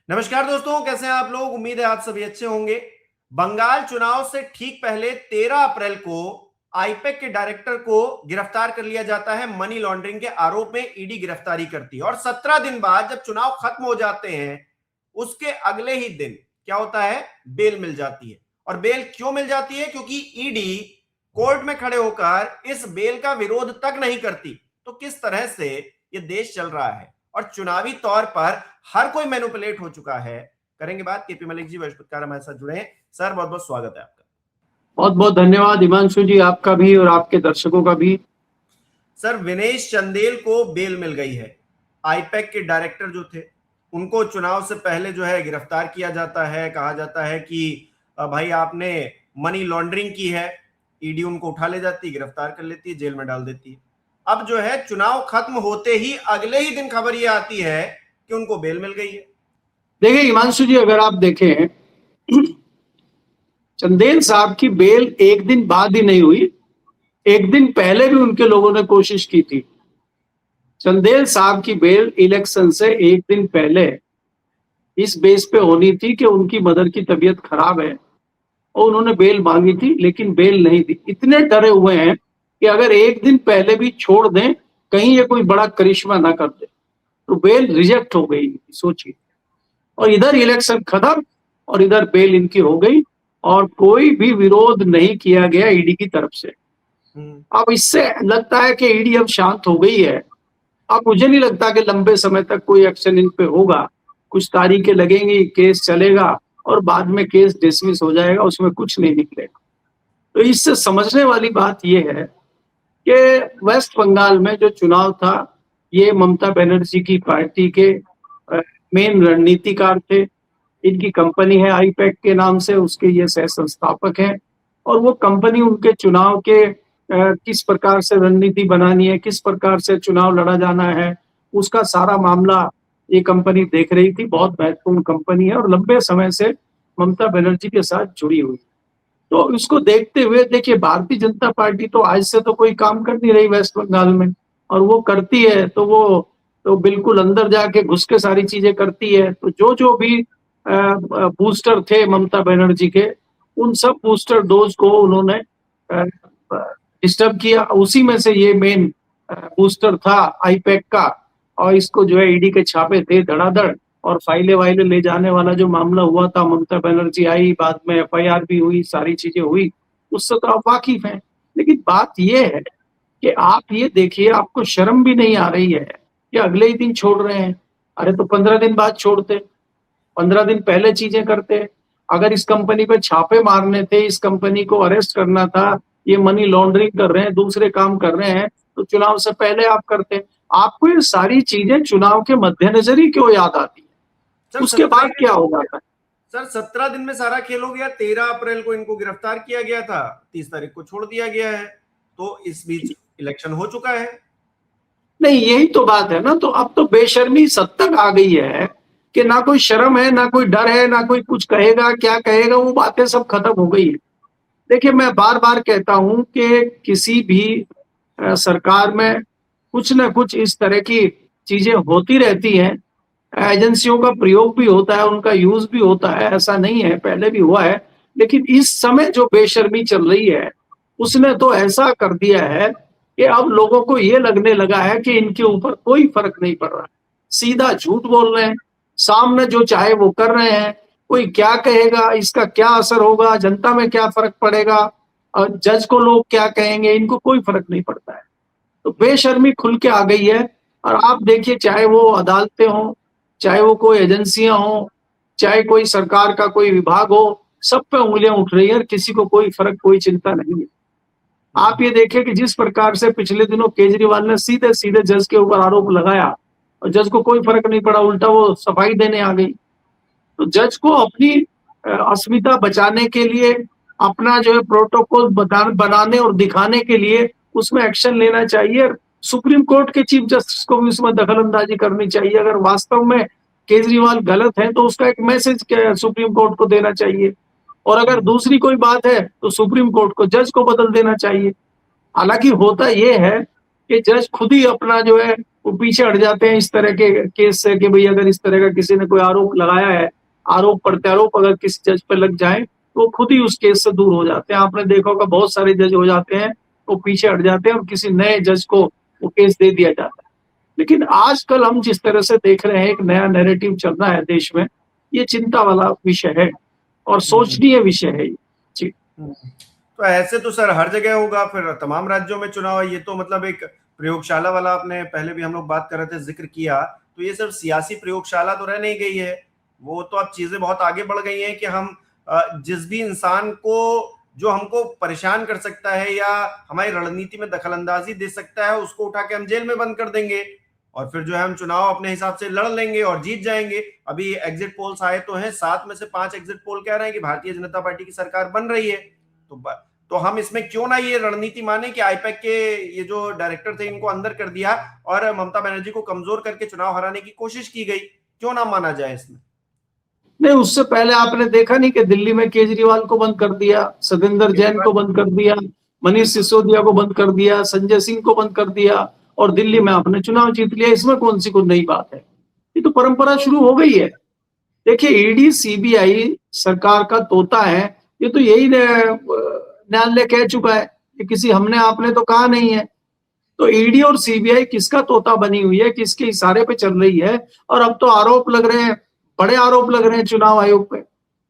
नमस्कार दोस्तों, कैसे हैं आप लोग। उम्मीद है आप सभी अच्छे होंगे। बंगाल चुनाव से ठीक पहले 13 अप्रैल को आईपैक के डायरेक्टर को गिरफ्तार कर लिया जाता है। मनी लॉन्ड्रिंग के आरोप में ईडी गिरफ्तारी करती है और 17 दिन बाद जब चुनाव खत्म हो जाते हैं उसके अगले ही दिन क्या होता है, बेल मिल जाती है। और बेल क्यों मिल जाती है? क्योंकि ईडी कोर्ट में खड़े होकर इस बेल का विरोध तक नहीं करती। तो किस तरह से ये देश चल रहा है और चुनावी तौर पर हर कोई मैनिपुलेट हो चुका है, करेंगे बात। केपी मलिक जी वरिष्ठ पत्रकार हमारे साथ जुड़े हैं। सर बहुत बहुत स्वागत है आपका। बहुत बहुत धन्यवाद हिमांशु जी, आपका भी और आपके दर्शकों का भी। सर, विनेश चंदेल को बेल मिल गई है। आईपैक के डायरेक्टर जो थे उनको चुनाव से पहले जो है गिरफ्तार किया जाता है। कहा जाता है कि भाई आपने मनी लॉन्ड्रिंग की है। ईडी उनको उठा ले जाती है, गिरफ्तार कर लेती है, जेल में डाल देती है। अब जो है चुनाव खत्म होते ही अगले ही दिन खबर यह आती है कि उनको बेल मिल गई है। देखिए हिमांशु जी, अगर आप देखें चंदेल साहब की बेल एक दिन बाद ही नहीं हुई, एक दिन पहले भी उनके लोगों ने कोशिश की थी। चंदेल साहब की बेल इलेक्शन से एक दिन पहले इस बेस पे होनी थी कि उनकी मदर की तबीयत खराब है और उन्होंने बेल मांगी थी, लेकिन बेल नहीं दी। इतने डरे हुए हैं कि अगर एक दिन पहले भी छोड़ दें, कहीं ये कोई बड़ा करिश्मा ना कर दे, तो बेल रिजेक्ट हो गई। सोचिए, और इधर इलेक्शन खत्म और इधर बेल इनकी हो गई और कोई भी विरोध नहीं किया गया ईडी की तरफ से। अब इससे लगता है कि ईडी अब शांत हो गई है। अब मुझे नहीं लगता कि लंबे समय तक कोई एक्शन इन पे होगा। कुछ तारीखें लगेंगी, केस चलेगा और बाद में केस डिसमिस हो जाएगा, उसमें कुछ नहीं निकलेगा। तो इससे समझने वाली बात यह है कि वेस्ट बंगाल में जो चुनाव था, ये ममता बनर्जी की पार्टी के मेन रणनीतिकार थे। इनकी कंपनी है आईपैक के नाम से, उसके ये सह संस्थापक हैं। और वो कंपनी उनके चुनाव के किस प्रकार से रणनीति बनानी है, किस प्रकार से चुनाव लड़ा जाना है, उसका सारा मामला ये कंपनी देख रही थी। बहुत महत्वपूर्ण कंपनी है और लंबे समय से ममता बनर्जी के साथ जुड़ी हुई। तो इसको देखते हुए देखिए, भारतीय जनता पार्टी तो आज से तो कोई काम कर नहीं रही वेस्ट बंगाल में, और वो करती है तो वो तो बिल्कुल अंदर जाके घुस के सारी चीजें करती है। तो जो जो भी बूस्टर थे ममता बनर्जी के, उन सब बूस्टर डोज को उन्होंने डिस्टर्ब किया। उसी में से ये मेन बूस्टर था आईपैक का, और इसको जो है ईडी के छापे थे धड़ाधड़, और फाइलें वाइलें ले जाने वाला जो मामला हुआ था, ममता बनर्जी आई, बाद में एफआईआर भी हुई, सारी चीजें हुई, उससे तो आप वाकिफ हैं। लेकिन बात यह है कि आप ये देखिए, आपको शर्म भी नहीं आ रही है कि अगले ही दिन छोड़ रहे हैं। अरे तो 15 दिन बाद छोड़ते, 15 दिन पहले चीजें करते। अगर इस कंपनी पे छापे मारने थे, इस कंपनी को अरेस्ट करना था, ये मनी लॉन्ड्रिंग कर रहे हैं, दूसरे काम कर रहे हैं, तो चुनाव से पहले आप करते। आपको ये सारी चीजें चुनाव के मद्देनजर ही क्यों याद आती है? उसके बाद क्या होगा? सर 17 दिन में सारा खेल हो गया। 13 अप्रैल को इनको गिरफ्तार किया गया था, 30 तारीख को छोड़ दिया गया है, तो इस बीच इलेक्शन हो चुका है। नहीं, यही तो बात है ना। तो अब तो बेशर्मी सद तक आ गई है कि ना कोई शर्म है, ना कोई डर है, ना कोई कुछ कहेगा, क्या कहेगा, वो बातें सब खत्म हो गई है। देखिए, मैं बार बार कहता हूं कि किसी भी सरकार में कुछ ना कुछ इस तरह की चीजें होती रहती हैं। एजेंसियों का प्रयोग भी होता है, उनका यूज भी होता है, ऐसा नहीं है, पहले भी हुआ है। लेकिन इस समय जो बेशर्मी चल रही है, उसने तो ऐसा कर दिया है कि अब लोगों को ये लगने लगा है कि इनके ऊपर कोई फर्क नहीं पड़ रहा। सीधा झूठ बोल रहे हैं, सामने जो चाहे वो कर रहे हैं। कोई क्या कहेगा, इसका क्या असर होगा, जनता में क्या फर्क पड़ेगा, और जज को लोग क्या कहेंगे, इनको कोई फर्क नहीं पड़ता है। तो बेशर्मी खुल के आ गई है। और आप देखिए, चाहे वो अदालतें हों, चाहे वो कोई एजेंसियां हों, चाहे कोई सरकार का कोई विभाग हो, सब पे उंगलियां उठ रही है, किसी को कोई फर्क, कोई चिंता नहीं है। आप ये देखिए कि जिस प्रकार से पिछले दिनों केजरीवाल ने सीधे सीधे जज के ऊपर आरोप लगाया और जज को कोई फर्क नहीं पड़ा, उल्टा वो सफाई देने आ गई। तो जज को अपनी अस्मिता बचाने के लिए, अपना जो है प्रोटोकॉल बनाने और दिखाने के लिए उसमें एक्शन लेना चाहिए। सुप्रीम कोर्ट के चीफ जस्टिस को भी उसमें दखलंदाजी करनी चाहिए। अगर वास्तव में केजरीवाल गलत है तो उसका एक मैसेज सुप्रीम कोर्ट को देना चाहिए, और अगर दूसरी कोई बात है तो सुप्रीम कोर्ट को, जज को बदल देना चाहिए। हालांकि होता यह है कि जज खुद ही अपना जो है वो पीछे हट जाते हैं इस तरह के केस से कि भाई अगर इस तरह का किसी ने कोई आरोप लगाया है, आरोप प्रत्यारोप अगर किसी जज पे लग जाए तो वो खुद ही उस केस से दूर हो जाते हैं। आपने देखा होगा बहुत सारे जज हो जाते हैं, वो पीछे हट जाते हैं और किसी नए जज को वो केस दे दिया जाता है। लेकिन आजकल हम जिस तरह से देख रहे हैं, एक नया नैरेटिव चल रहा है देश में, ये चिंता वाला विषय है और सोचनीय विषय है ये। जी। तो ऐसे तो सर हर जगह होगा, फिर तमाम राज्यों में चुनाव है। ये तो मतलब एक प्रयोगशाला वाला, आपने पहले भी हम लोग बात कर रहे थे, जिक्र किया, तो ये सिर्फ सियासी प्रयोगशाला तो रह नहीं गई है। वो तो अब चीजें बहुत आगे बढ़ गई हैं कि हम जिस भी इंसान को जो हमको परेशान कर सकता है या हमारी रणनीति में दखलंदाजी दे सकता है, उसको उठा के हम जेल में बंद कर देंगे और फिर जो है हम चुनाव अपने हिसाब से लड़ लेंगे और जीत जाएंगे। अभी एग्जिट पोल्स आए तो हैं, 7 में से 5 एग्जिट पोल कह रहे हैं कि भारतीय जनता पार्टी की सरकार बन रही है। तो हम इसमें क्यों ना ये रणनीति माने कि आईपैक के ये जो डायरेक्टर थे इनको अंदर कर दिया और ममता बनर्जी को कमजोर करके चुनाव हराने की कोशिश की गई, क्यों ना माना जाए इसमें? नहीं, उससे पहले आपने देखा नहीं कि दिल्ली में केजरीवाल को बंद कर दिया, सतेंद्र जैन को बंद कर दिया, मनीष सिसोदिया को बंद कर दिया, संजय सिंह को बंद कर दिया और दिल्ली में आपने चुनाव जीत लिया। इसमें कौन सी कोई नई बात है? ये तो परंपरा शुरू हो गई है। देखिए, ईडी सीबीआई सरकार का तोता है, ये तो यही न्यायालय कह चुका है कि किसी हमने आपने तो कहा नहीं है। तो ईडी और सीबीआई किसका तोता बनी हुई है, किसके इशारे पे चल रही है? और अब तो आरोप लग रहे हैं, बड़े आरोप लग रहे हैं चुनाव आयोग पे।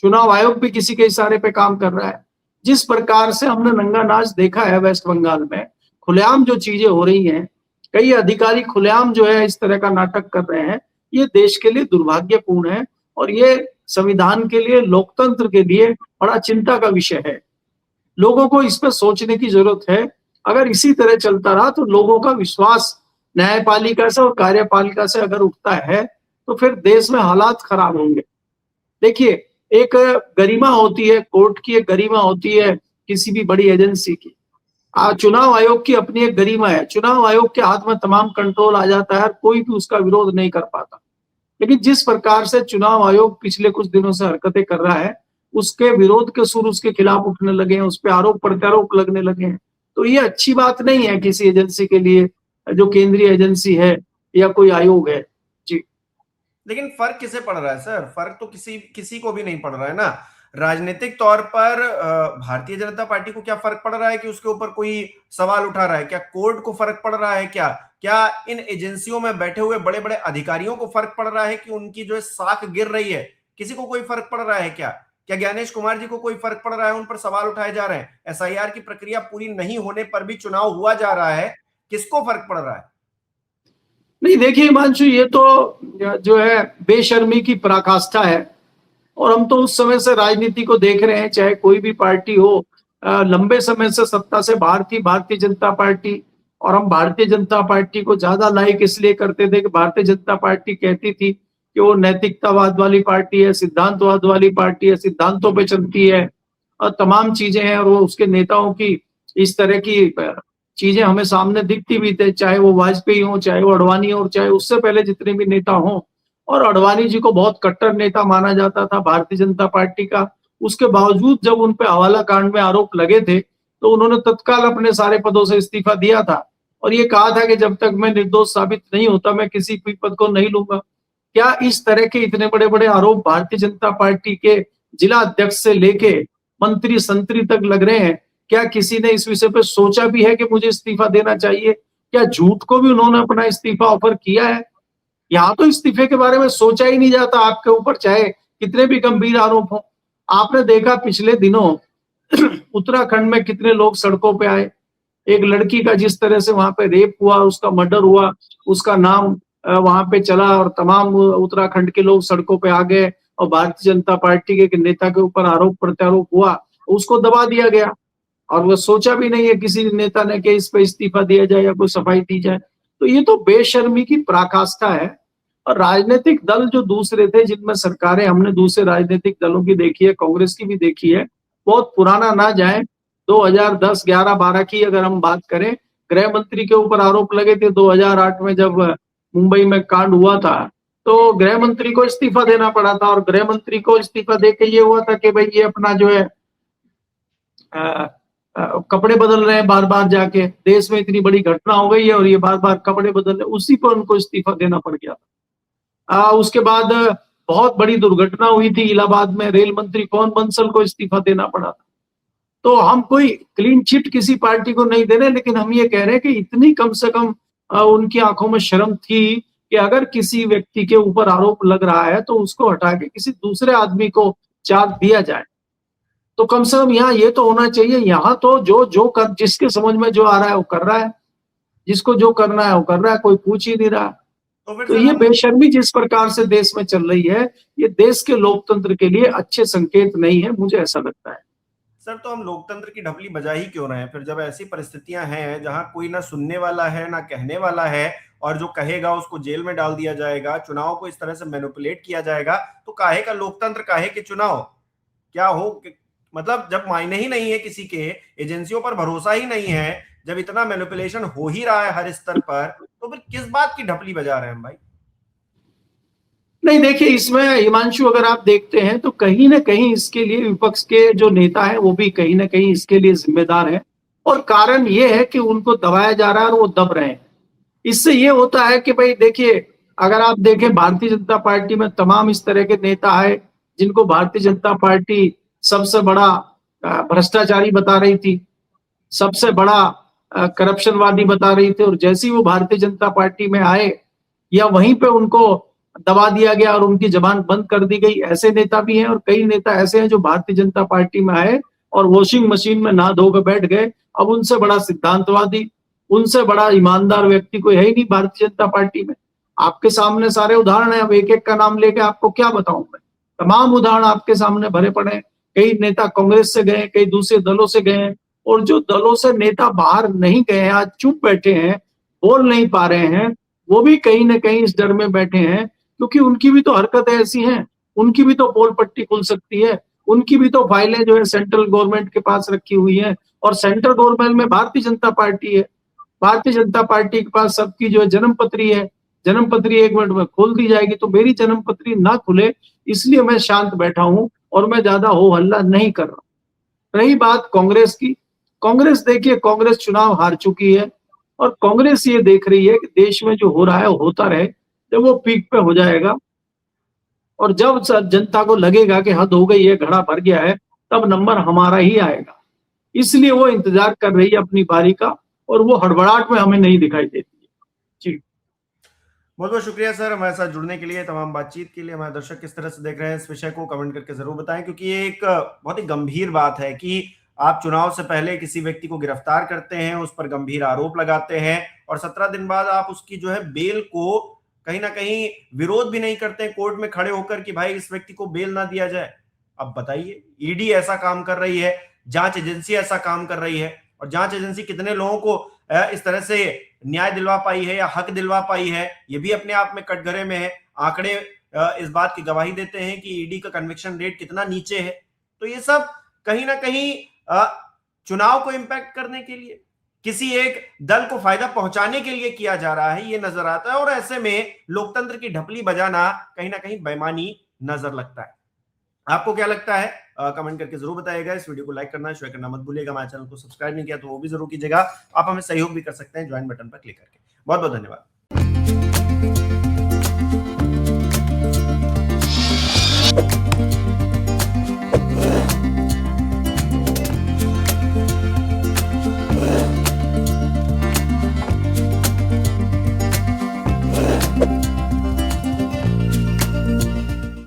चुनाव आयोग भी किसी के इशारे पे काम कर रहा है। जिस प्रकार से हमने नंगा नाच देखा है वेस्ट बंगाल में, खुलेआम जो चीजें हो रही हैं, कई अधिकारी खुलेआम जो है इस तरह का नाटक कर रहे हैं, ये देश के लिए दुर्भाग्यपूर्ण है और ये संविधान के लिए, लोकतंत्र के लिए बड़ा चिंता का विषय है। लोगों को इस पर सोचने की जरूरत है। अगर इसी तरह चलता रहा तो लोगों का विश्वास न्यायपालिका से और कार्यपालिका से अगर उठता है तो फिर देश में हालात खराब होंगे। देखिए, एक गरिमा होती है कोर्ट की, एक गरिमा होती है किसी भी बड़ी एजेंसी की। चुनाव आयोग की अपनी एक गरिमा है। चुनाव आयोग के हाथ में तमाम कंट्रोल आ जाता है, कोई भी उसका विरोध नहीं कर पाता। लेकिन जिस प्रकार से चुनाव आयोग पिछले कुछ दिनों से हरकतें कर रहा है, उसके विरोध के सुर उसके खिलाफ उठने लगे हैं, उस पर आरोप प्रत्यारोप लगने लगे हैं। तो ये अच्छी बात नहीं है किसी एजेंसी के लिए, जो केंद्रीय एजेंसी है या कोई आयोग है। जी। लेकिन फर्क किसे पड़ रहा है सर? फर्क तो किसी को भी नहीं पड़ रहा है ना। राजनीतिक तौर पर भारतीय जनता पार्टी को क्या फर्क पड़ रहा है कि उसके ऊपर कोई सवाल उठा रहा है? क्या कोर्ट को फर्क पड़ रहा है? क्या इन एजेंसियों में बैठे हुए बड़े बड़े अधिकारियों को फर्क पड़ रहा है कि उनकी जो है साख गिर रही है? किसी को कोई फर्क पड़ रहा है क्या? क्या ज्ञानेश कुमार जी को कोई फर्क पड़ रहा है? उन पर सवाल उठाए जा रहे हैं। एसआईआर की प्रक्रिया पूरी नहीं होने पर भी चुनाव हुआ जा रहा है, किसको फर्क पड़ रहा है? नहीं, देखिए हिमांशु, ये तो जो है बेशर्मी की पराकाष्ठा है और हम तो उस समय से राजनीति को देख रहे हैं, चाहे कोई भी पार्टी हो। लंबे समय से सत्ता से बाहर थी भारतीय जनता पार्टी और हम भारतीय जनता पार्टी को ज्यादा लाइक इसलिए करते थे कि भारतीय जनता पार्टी कहती थी कि वो नैतिकतावाद वाली पार्टी है, सिद्धांतवाद वाली पार्टी है, सिद्धांतों पे चलती है और तमाम चीजें हैं। और वो उसके नेताओं की इस तरह की चीजें हमें सामने दिखती भी थे, चाहे वो वाजपेयी हो, चाहे वो अडवाणी हो, चाहे उससे पहले जितने भी नेता हों। और अडवाणी जी को बहुत कट्टर नेता माना जाता था भारतीय जनता पार्टी का। उसके बावजूद जब उन पे हवाला कांड में आरोप लगे थे तो उन्होंने तत्काल अपने सारे पदों से इस्तीफा दिया था और ये कहा था कि जब तक मैं निर्दोष साबित नहीं होता मैं किसी भी पद को नहीं लूंगा। क्या इस तरह के इतने बड़े बड़े आरोप भारतीय जनता पार्टी के जिला अध्यक्ष से लेके मंत्री संतरी तक लग रहे हैं? क्या किसी ने इस विषय पर सोचा भी है कि मुझे इस्तीफा देना चाहिए? क्या झूठ को भी उन्होंने अपना इस्तीफा ऑफर किया है? यहाँ तो इस्तीफे के बारे में सोचा ही नहीं जाता आपके ऊपर, चाहे कितने भी गंभीर आरोप हो। आपने देखा पिछले दिनों उत्तराखंड में कितने लोग सड़कों पे आए। एक लड़की का जिस तरह से वहां पे रेप हुआ, उसका मर्डर हुआ, उसका नाम वहां पे चला और तमाम उत्तराखंड के लोग सड़कों पे आ गए और भारतीय जनता पार्टी के नेता के ऊपर आरोप प्रत्यारोप हुआ, उसको दबा दिया गया और वो सोचा भी नहीं है किसी नेता ने कि इस पे इस्तीफा दिया जाए या कोई सफाई दी जाए। तो ये तो बेशर्मी की पराकाष्ठा है। और राजनीतिक दल जो दूसरे थे जिनमें सरकारें हमने दूसरे राजनीतिक दलों की देखी है, कांग्रेस की भी देखी है, बहुत पुराना ना जाए, 2010, 11, 12 की अगर हम बात करें, गृह मंत्री के ऊपर आरोप लगे थे 2008 में जब मुंबई में कांड हुआ था, तो गृह मंत्री को इस्तीफा देना पड़ा था और गृह मंत्री को इस्तीफा देके ये हुआ था कि भाई ये अपना जो है कपड़े बदल रहे हैं बार बार जाके, देश में इतनी बड़ी घटना हो गई है और ये बार बार कपड़े बदल रहे, उसी पर उनको इस्तीफा देना पड़ गया। उसके बाद बहुत बड़ी दुर्घटना हुई थी इलाहाबाद में, रेल मंत्री कौन बंसल को इस्तीफा देना पड़ा। तो हम कोई क्लीन चिट किसी पार्टी को नहीं दे रहे, लेकिन हम ये कह रहे हैं कि इतनी कम से कम उनकी आंखों में शर्म थी कि अगर किसी व्यक्ति के ऊपर आरोप लग रहा है तो उसको हटा के किसी दूसरे आदमी को चार्ज दिया जाए। तो कम से कम यहाँ ये तो होना चाहिए। यहाँ तो जिसके समझ में जो आ रहा है वो कर रहा है, जिसको जो करना है वो कर रहा है, कोई पूछ ही नहीं रहा। तो ये बेशर्मी जिस प्रकार से देश में चल रही है, ये देश के लोकतंत्र के लिए अच्छे संकेत नहीं है, मुझे ऐसा लगता है। सर, तो हम लोकतंत्र की ढपली बजा ही क्यों रहे हैं फिर, जब ऐसी परिस्थितियां हैं जहां कोई ना सुनने वाला है ना कहने वाला है, और जो कहेगा उसको जेल में डाल दिया जाएगा, चुनाव को इस तरह से मैनिपुलेट किया जाएगा, तो काहे का लोकतंत्र, काहे के चुनाव? क्या हो, मतलब जब मायने ही नहीं है किसी के, एजेंसियों पर भरोसा ही नहीं है, जब इतना मैनिपुलेशन हो ही रहा है हर स्तर पर, तो फिर किस बात की ढपली बजा रहे हैं भाई? नहीं, देखिए इसमें हिमांशु अगर आप देखते हैं तो कहीं ना कहीं इसके लिए विपक्ष के जो नेता हैं वो भी कहीं ना कहीं इसके लिए जिम्मेदार है, और कारण ये है कि उनको दबाया जा रहा है और वो दब रहे हैं। इससे ये होता है कि भाई देखिए, अगर आप देखें भारतीय जनता पार्टी में तमाम इस तरह के नेता है जिनको भारतीय जनता पार्टी सबसे बड़ा भ्रष्टाचारी बता रही थी, सबसे बड़ा करप्शनवादी बता रही थी, और जैसे ही वो भारतीय जनता पार्टी में आए या वहीं पे उनको दबा दिया गया और उनकी जबान बंद कर दी गई। ऐसे नेता भी हैं, और कई नेता ऐसे हैं जो भारतीय जनता पार्टी में आए और वॉशिंग मशीन में नहा धोकर बैठ गए। अब उनसे बड़ा सिद्धांतवादी, उनसे बड़ा ईमानदार व्यक्ति कोई है ही नहीं भारतीय जनता पार्टी में। आपके सामने सारे उदाहरण है, अब एक एक का नाम लेके आपको क्या बताऊं मैं, तमाम उदाहरण आपके सामने भरे पड़े हैं। कई नेता कांग्रेस से गए, कई दूसरे दलों से गए, और जो दलों से नेता बाहर नहीं गए, आज चुप बैठे हैं, बोल नहीं पा रहे हैं, वो भी कहीं ना कहीं इस डर में बैठे हैं, क्योंकि उनकी भी तो हरकतें ऐसी हैं, उनकी भी तो पोल पट्टी खुल सकती है, उनकी भी तो फाइलें जो है सेंट्रल गवर्नमेंट के पास रखी हुई हैं, और सेंट्रल गवर्नमेंट में भारतीय जनता पार्टी है। भारतीय जनता पार्टी के पास सबकी जो है जन्म पत्री है, जन्म पत्री 1 मिनट में खोल दी जाएगी। तो मेरी जन्म पत्री ना खुले इसलिए मैं शांत बैठा हूं और मैं ज्यादा हो हल्ला नहीं कर रहा। रही बात कांग्रेस की, कांग्रेस देखिए, कांग्रेस चुनाव हार चुकी है, और कांग्रेस ये देख रही है कि देश में जो हो रहा है वो होता रहे, जब वो पीक पे हो जाएगा और जब जनता को लगेगा कि हद हो गई है, घड़ा भर गया है, तब नंबर हमारा ही आएगा। इसलिए वो इंतजार कर रही है अपनी बारी का, और वो हड़बड़ाहट में हमें नहीं दिखाई देती है। जी, बहुत बहुत शुक्रिया सर हमारे साथ जुड़ने के लिए, तमाम बातचीत के लिए। हमारे दर्शक किस तरह से देख रहे हैं इस विषय को कमेंट करके जरूर बताएं, क्योंकि ये एक बहुत ही गंभीर बात है कि आप चुनाव से पहले किसी व्यक्ति को गिरफ्तार करते हैं, उस पर गंभीर आरोप लगाते हैं, और 17 दिन बाद आप उसकी जो है बेल को कहीं ना कहीं विरोध भी नहीं करते हैं कोर्ट में खड़े होकर कि भाई इस व्यक्ति को बेल ना दिया जाए। अब बताइए, ईडी ऐसा काम कर रही है, जांच एजेंसी ऐसा काम कर रही है, और जांच एजेंसी कितने लोगों को इस तरह से न्याय दिलवा पाई है या हक दिलवा पाई है, ये भी अपने आप में कटघरे में है। आंकड़े इस बात की गवाही देते हैं कि ईडी का कन्विक्शन रेट कितना नीचे है। तो ये सब कहीं ना कहीं चुनाव को इंपैक्ट करने के लिए, किसी एक दल को फायदा पहुंचाने के लिए किया जा रहा है, ये नजर आता है। और ऐसे में लोकतंत्र की ढपली बजाना कहीं ना कहीं बेईमानी नजर लगता है। आपको क्या लगता है कमेंट करके जरूर बताइएगा। इस वीडियो को लाइक करना, शेयर करना मत भूलिएगा। हमारे चैनल को सब्सक्राइब नहीं किया तो वो भी जरूर कीजिएगा। आप हमें सहयोग भी कर सकते हैं ज्वाइन बटन पर क्लिक करके। बहुत बहुत धन्यवाद।